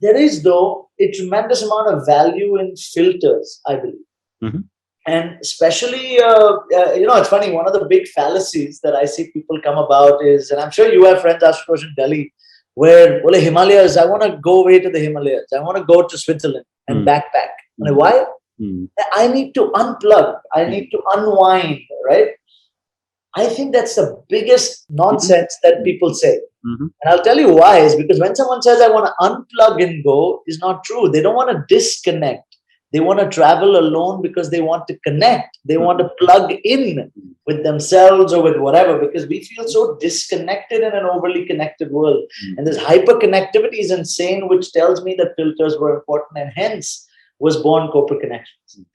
there is, though, a tremendous amount of value in filters, I believe. Mm-hmm. And especially, it's funny, one of the big fallacies that I see people come about is, and I'm sure you have friends, Ashutosh, in Delhi, where, well, Himalayas, I want to go away to the Himalayas. I want to go to Switzerland and backpack. Like, why? I need to unplug. I need to unwind, right? I think that's the biggest nonsense that people say. And I'll tell you why is because when someone says, I want to unplug and go, is not true. They don't want to disconnect. They want to travel alone because they want to connect. They want to plug in with themselves or with whatever, because we feel so disconnected in an overly connected world. And this hyperconnectivity is insane, which tells me that filters were important, and hence was born Corporate Connections.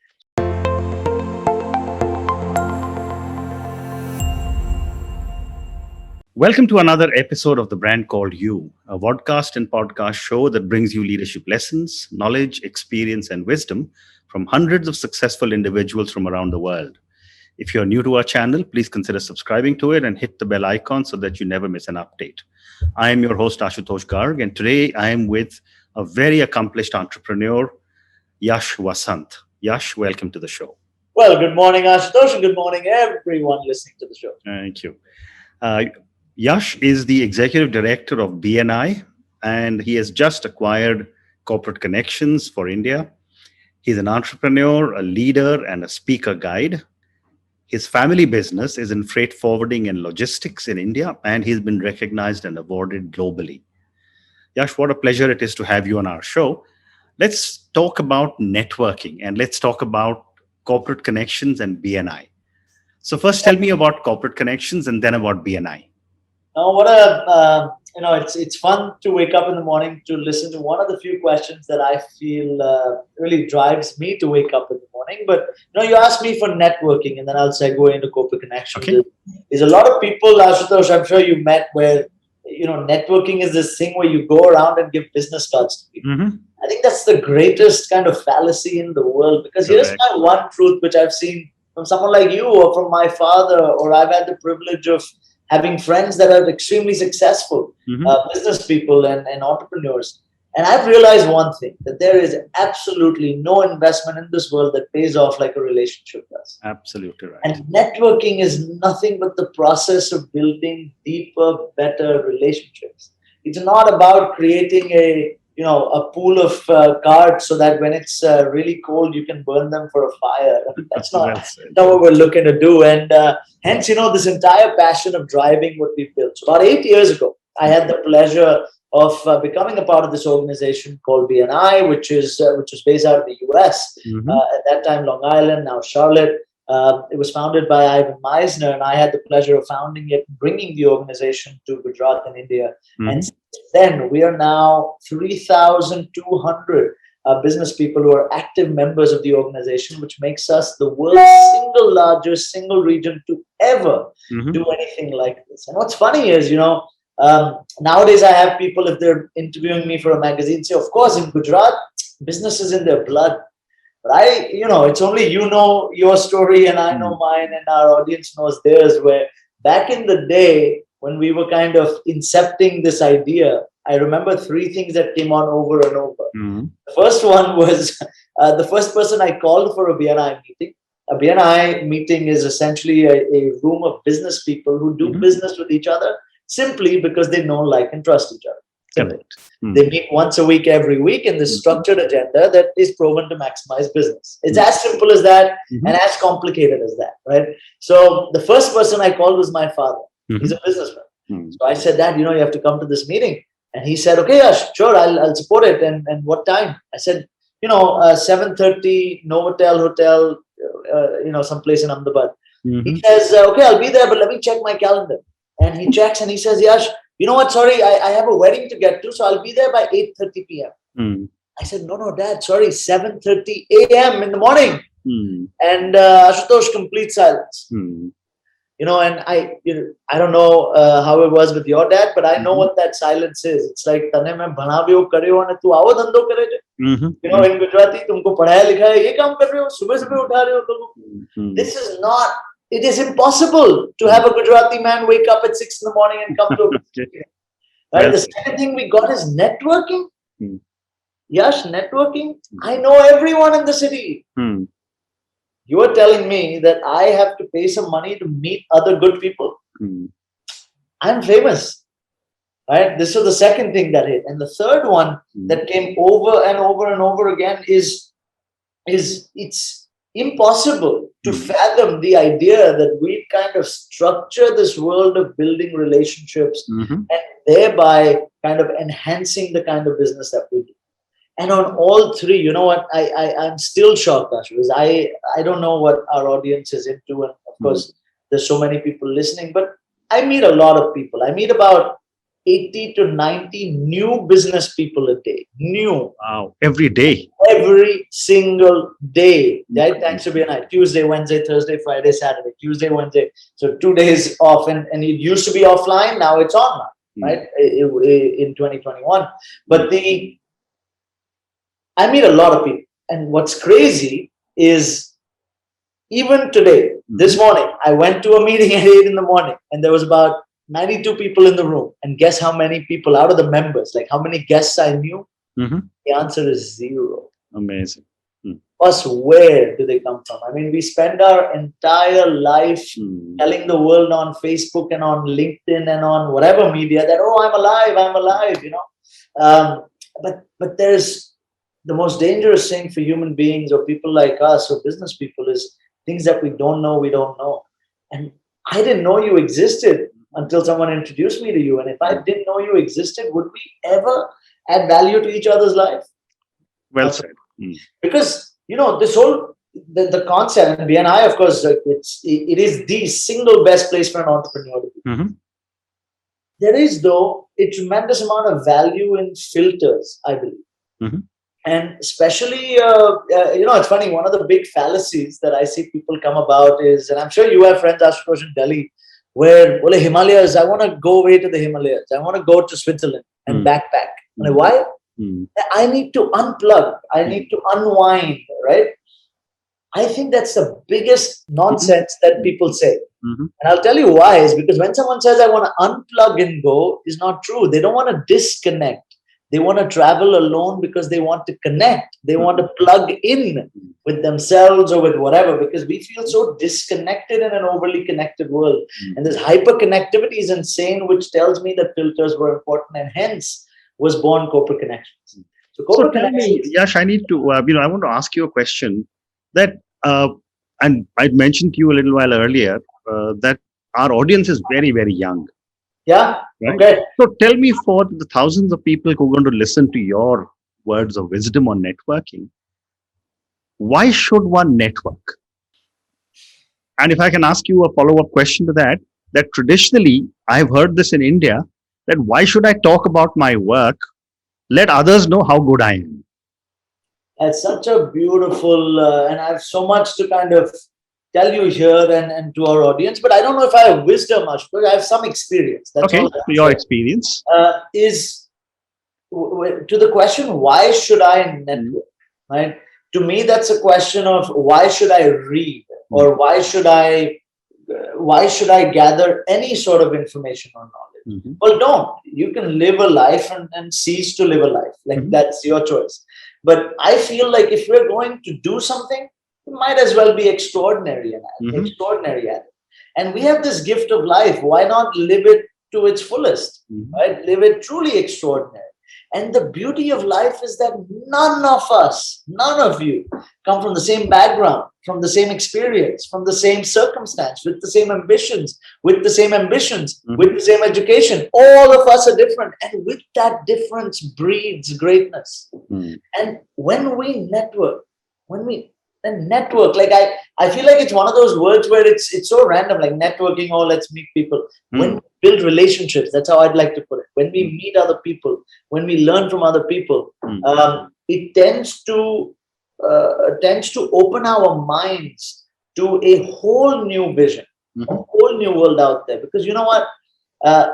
Welcome to another episode of The Brand Called You, a vodcast and podcast show that brings you leadership lessons, knowledge, experience, and wisdom from hundreds of successful individuals from around the world. If you're new to our channel, please consider subscribing to it and hit the bell icon so that you never miss an update. I am your host, Ashutosh Garg, and today I am with a very accomplished entrepreneur, Yash Vasant. Yash, welcome to the show. Well, good morning, Ashutosh, and good morning, everyone listening to the show. Thank you. Yash is the executive director of BNI, and he has just acquired Corporate Connections for India. He's an entrepreneur, a leader, and a speaker guide. His family business is in freight forwarding and logistics in India, and he's been recognized and awarded globally. Yash, what a pleasure it is to have you on our show. Let's talk about networking, and let's talk about Corporate Connections and BNI. So first, tell me about Corporate Connections and then about BNI. Now, it's fun to wake up in the morning to listen to one of the few questions that I feel really drives me to wake up in the morning. But, you asked me for networking, and then I'll segue into Corporate Connections. Okay. There's a lot of people, Ashutosh, I'm sure you met, where, networking is this thing where you go around and give business cards to people. I think that's the greatest kind of fallacy in the world, because here's my one truth, which I've seen from someone like you or from my father, or I've had the privilege of having friends that are extremely successful business people and entrepreneurs. And I've realized one thing, that there is absolutely no investment in this world that pays off like a relationship does. Absolutely right. And networking is nothing but the process of building deeper, better relationships. It's not about creating a pool of cards so that when it's really cold, you can burn them for a fire. That's not what we're looking to do. And hence, this entire passion of driving what we've built. So about 8 years ago, I had the pleasure of becoming a part of this organization called BNI, which is based out of the US. At that time, Long Island, now Charlotte. It was founded by Ivan Meisner, and I had the pleasure of founding it, bringing the organization to Gujarat in India. And since then, we are now 3,200 business people who are active members of the organization, which makes us the world's single largest, single region to ever do anything like this. And what's funny is, nowadays I have people, if they're interviewing me for a magazine, say, of course, in Gujarat, business is in their blood. But it's only your story and I know mine, and our audience knows theirs, where back in the day when we were kind of incepting this idea, I remember three things that came on over and over. The first one was the first person I called for a BNI meeting. A BNI meeting is essentially a room of business people who do business with each other simply because they know, like, and trust each other. They meet once a week, every week, in this structured agenda that is proven to maximize business. It's as simple as that and as complicated as that, right? So the first person I called was my father. He's a businessman. So I said, Dad, you have to come to this meeting. And he said, okay, Yash, sure, I'll support it. And what time? I said, 7:30, Novotel Hotel, someplace in Ahmedabad. He says, okay, I'll be there, but let me check my calendar. And he checks and he says, Yash, you know what? Sorry, I have a wedding to get to, so I'll be there by 8:30 p.m. I said, no, Dad, sorry, 7:30 a.m. in the morning. And Ashutosh, complete silence. And I don't know how it was with your dad, but I know what that silence is. It's like, tane main bhanavyo karyo and tu aavo dhando kare je. In Gujarati, tumko padhaya likhaya hai, ye kaam kar rahe ho, subah utha rahe ho logo. This is not. It is impossible to have a Gujarati man wake up at 6 in the morning and come to a meeting. Right? The second thing we got is networking. Yash, networking, I know everyone in the city. Hmm. You are telling me that I have to pay some money to meet other good people. Hmm. I'm famous, right? This was the second thing that hit. And the third one Hmm. that came over and over and over again is it's impossible to Hmm. fathom the idea that we kind of structure this world of building relationships Mhm. and thereby kind of enhancing the kind of business that we do. And on all three, you know what? I'm still shocked, Ash, because I don't know what our audience is into, and of Hmm. course, there's so many people listening. But I meet a lot of people. I meet about 80 to 90 new business people a day. New Wow. Every day. every single day. Right? Incredible. Thanks to BNI. Tuesday, Wednesday, Thursday, Friday, Saturday. Tuesday, Wednesday. So 2 days off, and it used to be offline. Now it's online. Hmm. Right in 2021. Hmm. But the I meet a lot of people. And what's crazy is even today, Mhm. this morning, I went to a meeting at 8 in the morning and there was about 92 people in the room. And guess how many people out of the members, like how many guests I knew? Mhm. The answer is zero. Amazing. Hmm. Plus, where do they come from? I mean, we spend our entire life Hmm. telling the world on Facebook and on LinkedIn and on whatever media that, oh, I'm alive, you know. But there's the most dangerous thing for human beings or people like us or business people is things that we don't know. And I didn't know you existed until someone introduced me to you. And if I Hmm. didn't know you existed, would we ever add value to each other's life? Well Not said. Hmm. because this whole the concept and BNI, of course, like it is the single best place for an entrepreneur to be. Mhm. There is though a tremendous amount of value in filters, I believe. Mhm. And especially, it's funny. One of the big fallacies that I see people come about is, and I'm sure you have friends, Ashutosh, in Delhi, where, well, Himalayas, I want to go away to the Himalayas. I want to go to Switzerland and Hmm. backpack. And Hmm. why? Hmm. I need to unplug. I Hmm. need to unwind, right? I think that's the biggest Mhm. nonsense that Hmm. people say. Mhm. And I'll tell you why is because when someone says, I want to unplug and go, is not true. They don't want to disconnect. They want to travel alone because they want to connect. They want Mhm. to plug in with themselves or with whatever because we feel so disconnected in an overly connected world. Hmm. And this hyperconnectivity is insane, which tells me that filters were important and hence was born corporate connections. So So corporate tell me, connections, Yash, I need to, I want to ask you a question that, uh, and I mentioned to you a little while earlier that our audience is very, very young, yeah, right? okay. So tell me, for the thousands of people who are going to listen to your words of wisdom on networking, why should one network? And if I can ask you a follow-up question to that, that traditionally I've heard this in India, that why should I talk about my work? Let others know how good I am. It's such a beautiful, and I have so much to kind of tell you here and to our audience, but I don't know if I have wisdom much, but I have some experience. That's Okay, all I so can your say. experience. Is to the question, why should I Mm, network? Right? To me, that's a question of why should I read mm, or why should I gather any sort of information or knowledge? mhm, Well, don't. You can live a life and cease to live a life. Like mhm, that's your choice. But I feel like if we're going to do something, we might as well be mhm, extraordinary at it. And we have this gift of life. Why not live it to its fullest? mhm, Right? Live it truly extraordinary. And the beauty of life is that none of us, none of you, come from the same background, from the same experience, from the same circumstance, with the same ambitions, with mhm, the same education. All of us are different. And with that difference breeds greatness. mm, And when we network, like I feel like it's one of those words where it's so random, like networking, or let's meet people. When mm, we build relationships, that's how I'd like to put it. When we mm, meet other people, when we learn from other people, mm, it tends to open our minds to a whole new vision, a mhm, whole new world out there. Because you know what? Uh,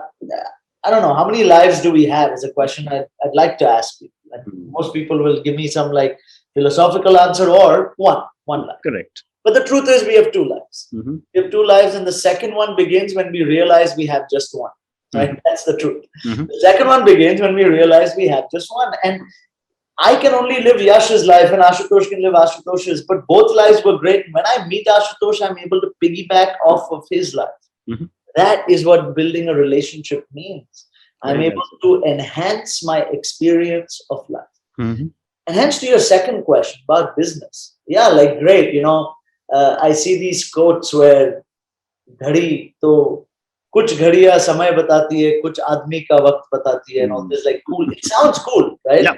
I don't know how many lives do we have is a question I'd like to ask you. And mm. most people will give me some like philosophical answer or one life. Correct. But the truth is we have two lives. Mhm, We have two lives, and the second one begins when we realize we have just one. mhm, Right? That's the truth. mhm, The second one begins when we realize we have just one. And I can only live Yash's life and Ashutosh can live Ashutosh's, but both lives were great. When I meet Ashutosh, I'm able to piggyback off of his life. Mhm. That is what building a relationship means. I'm Very well able said. to enhance my experience of life. Mhm. And hence to your second question about business. Yeah, like great. I see these quotes where घड़ी तो कुछ घड़ियां समय बताती है कुछ आदमी का वक्त बताती है and all Mm. this like cool. It sounds cool, right? Yeah.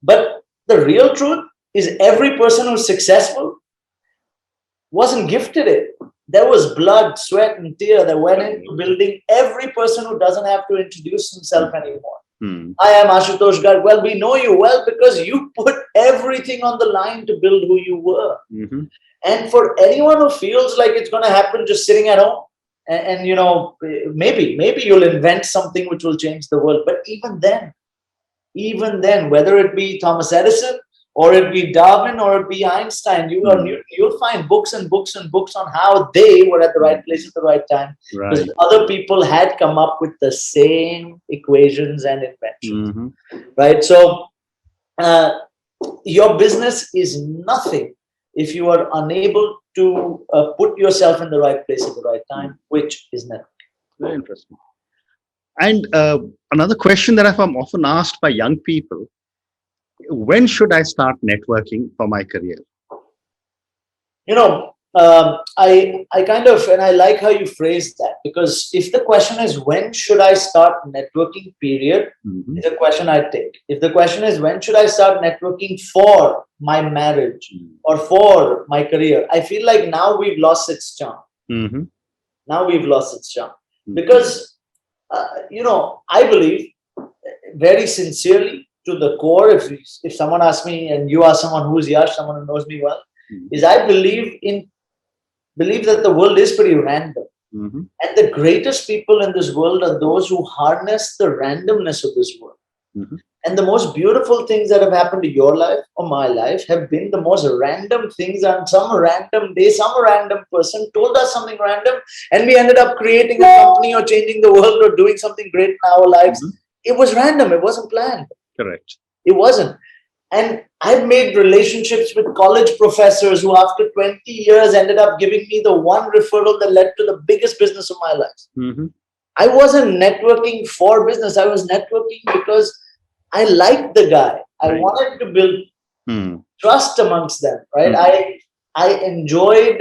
But the real truth is every person who's successful wasn't gifted it. There was blood, sweat, and tear that went into building every person who doesn't have to introduce himself anymore. Mm. I am Ashutosh Garg. Well, we know you well because you put everything on the line to build who you were. Mhm. And for anyone who feels like it's going to happen just sitting at home, and maybe you'll invent something which will change the world. But even then, whether it be Thomas Edison or it be Darwin or it be Einstein, Mm. you'll find books and books and books on how they were at the right place at the right time because Right. other people had come up with the same equations and inventions, Mhm. right? So uh, your business is nothing if you are unable to put yourself in the right place at the right Mm. time, which is nothing. Very interesting. And another question that I'm often asked by young people: when should I start networking for my career? I kind of, and I like how you phrased that, because if the question is when should I start networking, period, Mhm. is a question I take. If the question is when should I start networking for my marriage Mm. or for my career, I feel like now we've lost its charm. Mhm. Now we've lost its charm Mm. because I believe very sincerely to the core. If someone asks me, and you are someone who's Yash, someone who knows me well, Mm. is I believe that the world is pretty random. Mhm. And the greatest people in this world are those who harness the randomness of this world. Mhm. And the most beautiful things that have happened to your life or my life have been the most random things. On some random day, some random person told us something random, and we ended up creating a company or changing the world or doing something great in our lives. Mhm. It was random, it wasn't planned. Correct. It wasn't. And I've made relationships with college professors who, after 20 years, ended up giving me the one referral that led to the biggest business of my life. Mhm. I wasn't networking for business, I was networking because I liked the guy. I Right. wanted to build Mm. trust amongst them, right? Mm. I enjoyed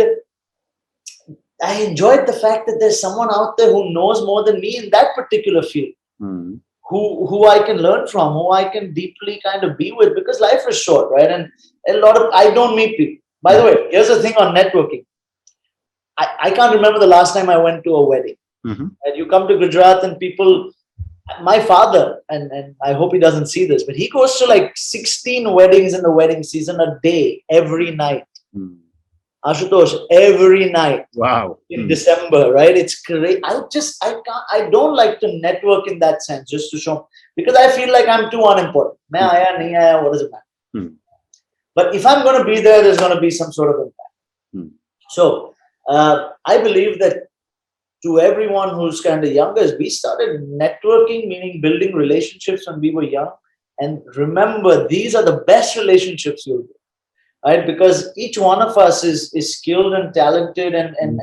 the fact that there's someone out there who knows more than me in that particular field, Mm. who I can learn from, who I can deeply kind of be with, because life is short, right? And a lot of I don't meet people. By the way, here's the thing on networking. I can't remember the last time I went to a wedding. Mhm. And you come to Gujarat and people, my father, and I hope he doesn't see this, but he goes to like 16 weddings in the wedding season a day, every night. Mm. Ashutosh, every night Wow. in Mm. December, right? It's great. I don't like to network in that sense, just to show, because I feel like I'm too unimportant. Main aaya, nahi aaya, what does it matter? Mm. But if I'm going to be there, there's going to be some sort of impact. Mm. So I believe that to everyone who's kind of younger, we started networking, meaning building relationships when we were young. And remember, these are the best relationships you'll do, right? Because each one of us is skilled and talented and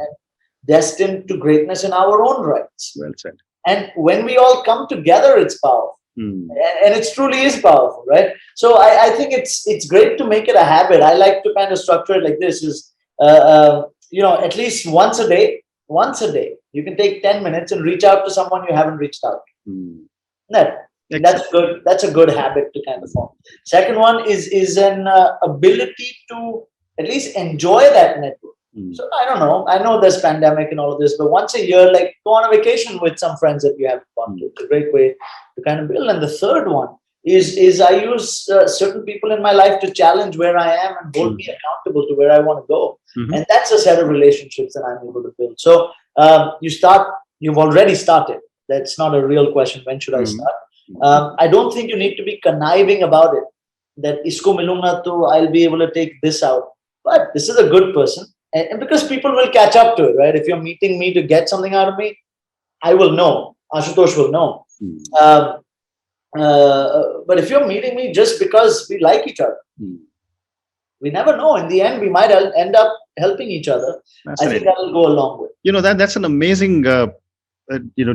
destined to greatness in our own rights. Well said. And when we all come together, it's powerful. Mm. And it truly is powerful, right? So I think it's great to make it a habit. I like to kind of structure it like this: is at least once a day, you can take 10 minutes and reach out to someone you haven't reached out to. Mm. That, Excellent. that's good. That's a good habit to kind of form. Second one is an ability to at least enjoy that network. Mm. So I don't know. I know there's pandemic and all of this, but once a year, like go on a vacation with some friends that you haven't gone to. It's a great way to kind of build. And the third one is I use certain people in my life to challenge where I am and hold me accountable to where I want to go. Mhm. And that's a set of relationships that I'm able to build. So you've already started. That's not a real question. When should I Mhm. start? I don't think you need to be conniving about it. That isko milunga to I'll be able to take this out. But this is a good person. And because people will catch up to it, right? If you're meeting me to get something out of me, I will know. Ashutosh will know. Mm. Um, But if you're meeting me just because we like each other, Hmm. we never know. In the end, we might end up helping each other. I think Fascinating. that will go a long way. That's an amazing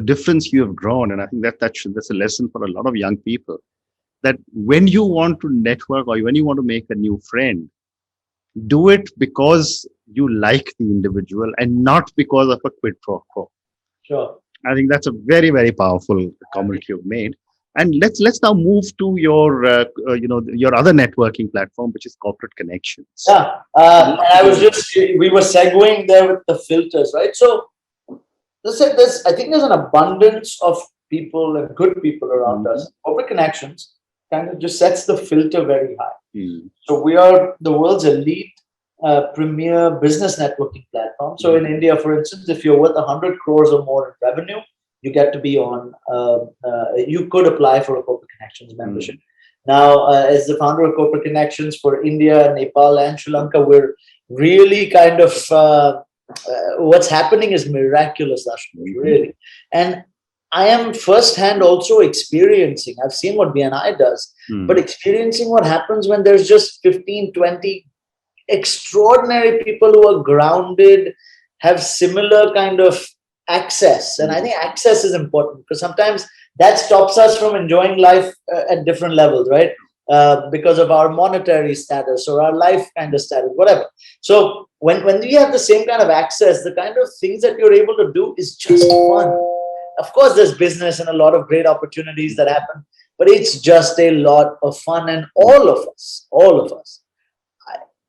difference you have drawn, and I think that's a lesson for a lot of young people. That when you want to network or when you want to make a new friend, do it because you like the individual and not because of a quid pro quo. Sure. I think that's a very, very powerful comment you've made. And let's now move to your other networking platform, which is corporate connections. Yeah. I'd And love to I hear was more. just, we were segueing there with the filters, right? So, let's say I think there's an abundance of people and good people around Mhm. us. Corporate connections kind of just sets the filter very high. Mm. So we are the world's elite premier business networking platform. So in Mhm. India, for instance, if you're worth 100 crores or more in revenue, you get to be on. You could apply for a corporate connections membership. Mm. Now, as the founder of corporate connections for India, Nepal, and Sri Lanka, we're really kind of what's happening is miraculous, Ashwin, Mhm. really. And I am firsthand also experiencing. I've seen what BNI does, but Mm. experiencing what happens when there's just 15, 20 extraordinary people who are grounded, have similar kind of access. And I Mm. think access is important because sometimes that stops us from enjoying life at different levels, right? Because of our monetary status or our life kind of status, whatever. So when you have the same kind of access, the kind of things that you're able to do is just fun. Of course, there's business and a lot of great opportunities that happen, but it's just a lot of fun. And all of us,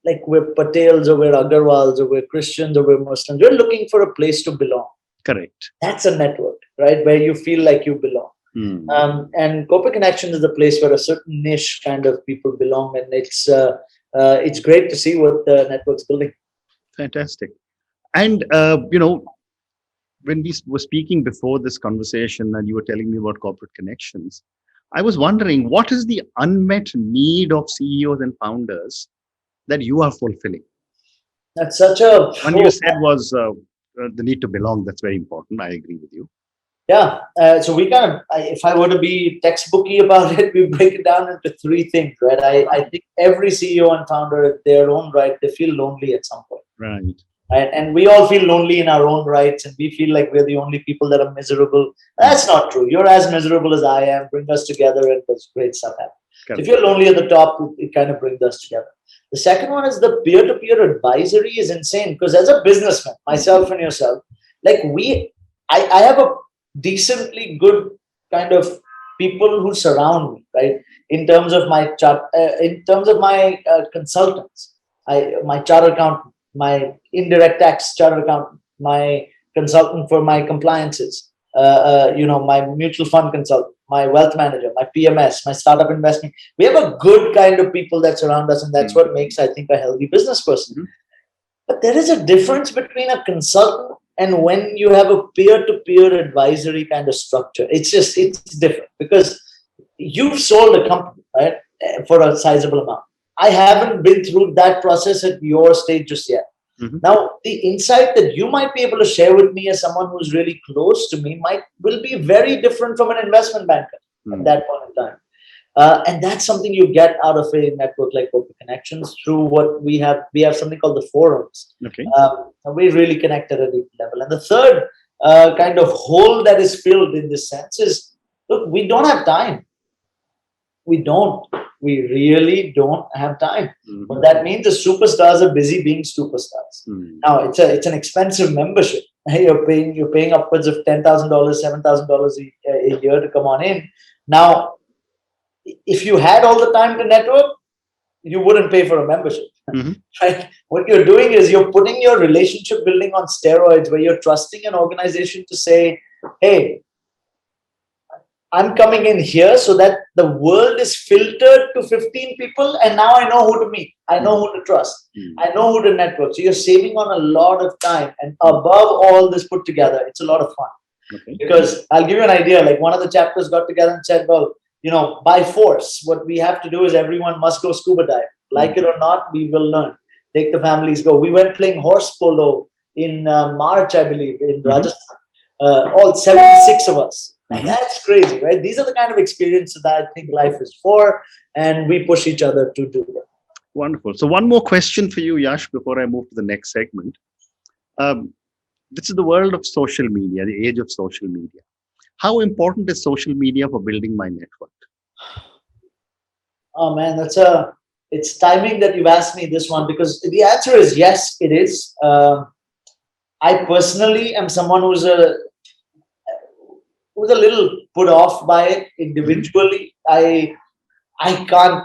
like we're Patels or we're Agarwals or we're Christians or we're Muslims, we're looking for a place to belong. Correct. That's a network, right? Where you feel like you belong. Mm. And corporate connection is the place where a certain niche kind of people belong, and it's great to see what the network's building. Fantastic. And when we were speaking before this conversation, and you were telling me about corporate connections, I was wondering what is the unmet need of CEOs and founders that you are fulfilling? That's such a One you said was the need to belong. That's very important. I agree with you. yeah. So we kind of, if I were to be textbooky about it, we break it down into three things, right? I think every CEO and founder, at their own right, they feel lonely at some point. Right. Right? And we all feel lonely in our own rights, and we feel like we're the only people that are miserable. Mm. That's not true. You're as miserable as I am. Bring us together, and there's great stuff happen. So if Correct. you're lonely at the top, it kind of brings us together. The second one is the peer-to-peer advisory is insane because as a businessman, myself and yourself, like I have a decently good kind of people who surround me, right? In terms of my in terms of my consultants, my charter accountant, my indirect tax charter accountant, my consultant for my compliances, my mutual fund consultant, my wealth manager, my PMS, my startup investment. We have a good kind of people that surround us, and that's Mm. what makes, I think, a healthy business person. Mhm. But there is a difference between a consultant and when you have a peer-to-peer advisory kind of structure. It's different because you've sold a company, right, for a sizable amount. I haven't been through that process at your stage just yet. Mhm. Now, the insight that you might be able to share with me as someone who's really close to me might will be very different from an investment banker at Mm. that point in time. And that's something you get out of a network like Open Connections through what we have. We have something called the forums. Okay. And we really connect at a deep level. And the third kind of hole that is filled in this sense is, look, we don't have time. We don't. We really don't have time. Mhm. But that means the superstars are busy being superstars. Mm. Now it's an expensive membership. You're paying upwards of $10,000, $7,000 a year to come on in. Now, if you had all the time to network, you wouldn't pay for a membership. Mhm. Right? What you're doing is you're putting your relationship building on steroids where you're trusting an organization to say, hey, I'm coming in here so that the world is filtered to 15 people, and now I know who to meet. I know Mm. who to trust. Mm. I know who to network. So you're saving on a lot of time. And Mm. above all this put together, it's a lot of fun. Okay. Because I'll give you an idea. Like one of the chapters got together and said, well, by force, what we have to do is everyone must go scuba dive. Like Mm. it or not, we will learn. Take the families, go. We went playing horse polo in March, I believe, in Mhm. Rajasthan. All 76 of us. Like, Mhm. that's crazy, right? These are the kind of experiences that I think life is for, and we push each other to do them. Wonderful. So, one more question for you, Yash, before I move to the next segment. Um, this is the world of social media, the age of social media. How important is social media for building my network? Oh man, it's timing that you've asked me this one, because the answer is yes, it is. I personally am someone who's a little put off by it Mhm. individually. I can't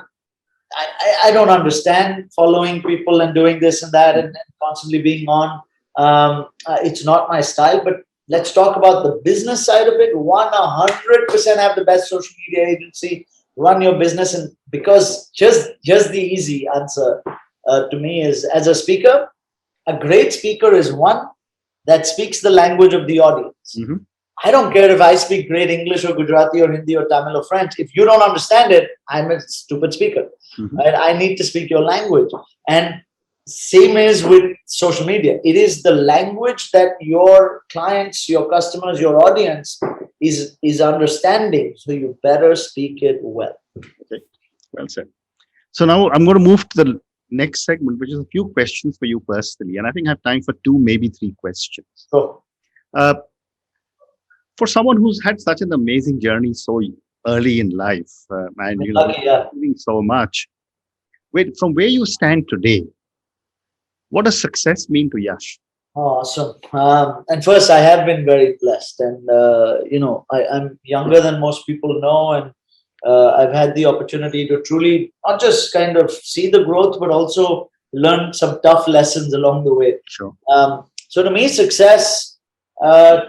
I don't understand following people and doing this and that, and constantly being on. It's not my style. But let's talk about the business side of it. 100% have the best social media agency. Run your business, and because just the easy answer to me is, as a speaker, a great speaker is one that speaks the language of the audience. Mhm. I don't care if I speak great English or Gujarati or Hindi or Tamil or French. If you don't understand it, I'm a stupid speaker. Mhm. Right? I need to speak your language. And same is with social media. It is the language that your clients, your customers, your audience is understanding. So you better speak it well. Okay, well said. So now I'm going to move to the next segment, which is a few questions for you personally. And I think I have time for two, maybe three questions. So Uh, for someone who's had such an amazing journey so early in life, and who's lucky, yeah. achieving so much, from where you stand today, what does success mean to Yash? Awesome. And first, I have been very blessed, and I'm younger than most people know, and I've had the opportunity to truly not just kind of see the growth, but also learn some tough lessons along the way. Sure. So to me, success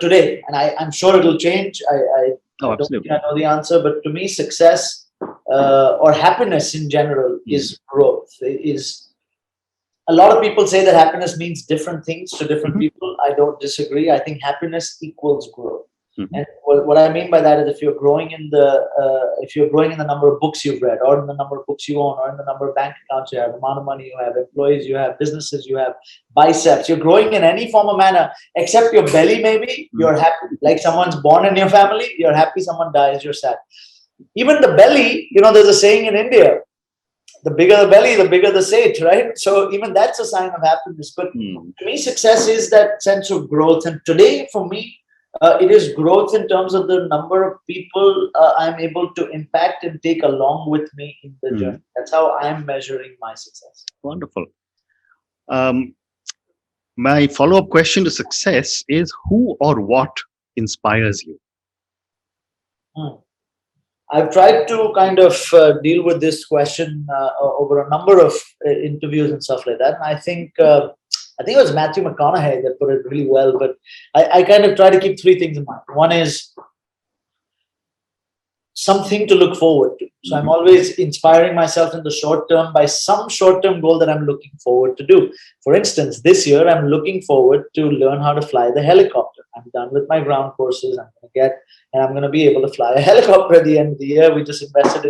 today, and I'm sure it'll change. Oh, I don't think absolutely. I know the answer, but to me, success or happiness in general Mm. is growth. Is A lot of people say that happiness means different things to different Mhm. people. I don't disagree. I think happiness equals growth. Mhm. And what I mean by that is, if you're growing in the number of books you've read, or in the number of books you own, or in the number of bank accounts you have, the amount of money you have, employees you have, businesses you have, biceps, you're growing in any form of manner except your belly. Maybe Mm. you're happy. Like, someone's born in your family, you're happy. Someone dies, you're sad. Even the belly, there's a saying in India: the bigger the belly, the bigger the sage, right? So even that's a sign of happiness. But Mm. to me, success is that sense of growth. And today, for me, it is growth in terms of the number of people I'm able to impact and take along with me in the journey. Mm. That's how I'm measuring my success. Wonderful. Um, my follow-up question to success is who or what inspires you? Hmm. I've tried to kind of deal with this question over a number of interviews and stuff like that. And I think it was Matthew McConaughey that put it really well. But I kind of try to keep three things in mind. One is something to look forward to. So I'm Mhm. always inspiring myself in the short term by some short term goal that I'm looking forward to do. For instance, this year I'm looking forward to learn how to fly the helicopter. I'm done with my ground courses. I'm going to be able to fly a helicopter at the end of the year. We just invested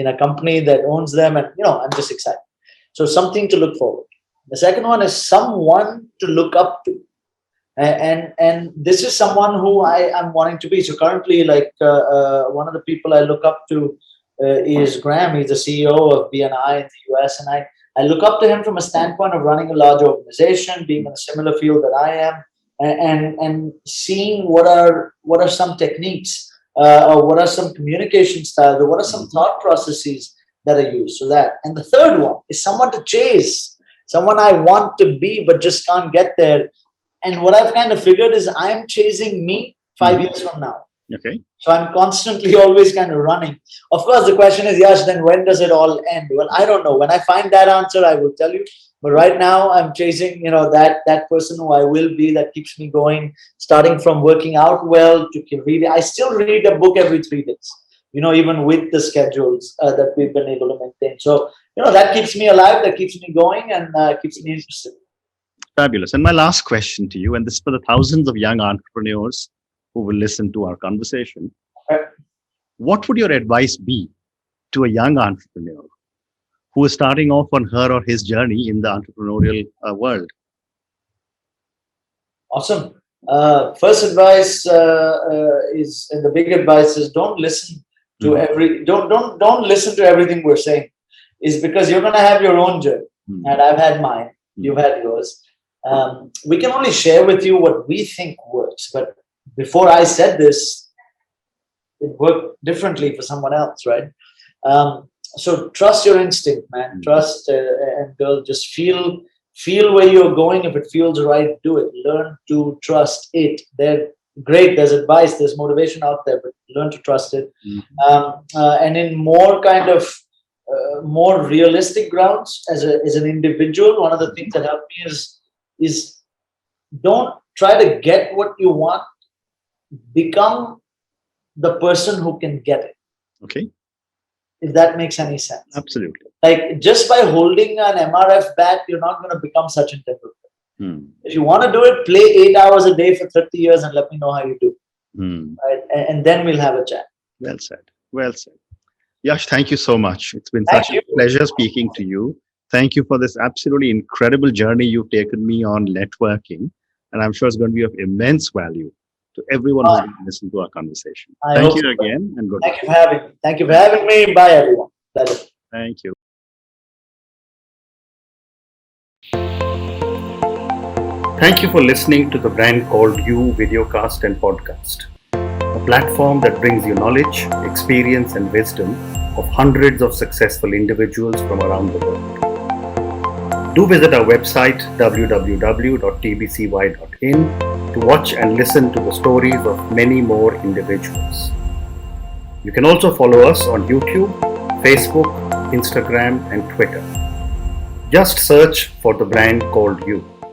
in a company that owns them, and I'm just excited. So something to look forward to. The second one is someone to look up to, and this is someone who I am wanting to be. So currently, like, one of the people I look up to is Graham. He's the CEO of BNI in the US, and I look up to him from a standpoint of running a large organization, being in a similar field that I am, and seeing what are some techniques, or what are some communication styles, or what are some Mhm. thought processes that are used. So that, and the third one is someone to chase, someone I want to be but just can't get there. And what I've kind of figured is I'm chasing me five Mhm. years from now. Okay. So I'm constantly always kind of running. Of course, the question is, yes, then when does it all end? Well, I don't know. When I find that answer, I will tell you. But right now, I'm chasing, that person who I will be, that keeps me going, starting from working out well to reading. I still read a book every 3 days, even with the schedules that we've been able to maintain. So, that keeps me alive, that keeps me going, and keeps me interested. Fabulous. And my last question to you, and this is for the thousands of young entrepreneurs who will listen to our conversation. What would your advice be to a young entrepreneur who is starting off on her or his journey in the entrepreneurial world? Awesome. First advice is, and the big advice is, don't listen to Mm, don't listen to everything we're saying. Is because you're gonna have your own journey, mm, and I've had mine. You've mm. had yours. We can only share with you what we think works. But before I said this, it worked differently for someone else, right? So trust your instinct, man. Mm. Trust, and girl, just feel where you're going. If it feels right, do it. Learn to trust it. There, great. There's advice. There's motivation out there, but learn to trust it. Mm. And in more kind of more realistic grounds, as an individual, one of the things that helped me is don't try to get what you want. Become the person who can get it. Okay, If that makes any sense. absolutely. Like just by holding an MRF bat, you're not going to become such a Tendulkar. Mm. If you want to do it, play 8 hours a day for 30 years and let me know how you do. Mm. Right? And then we'll have a chat. Well said. Well said. Yash, thank you so much. It's been such Thank a you. pleasure speaking to you. Thank you for this absolutely incredible journey you've taken me on networking. And I'm sure it's going to be of immense value to everyone who's Uh, going to listen to our conversation. I Thank hope you so. again and good luck. Thank you for having me. Thank you for having me. Bye, everyone. Pleasure. Thank you. Thank you for listening to the brand called You Videocast and Podcast, a platform that brings you knowledge, experience, and wisdom of hundreds of successful individuals from around the world. Do visit our website www.tbcy.in to watch and listen to the stories of many more individuals. You can also follow us on YouTube, Facebook, Instagram, and Twitter. Just search for the brand called You.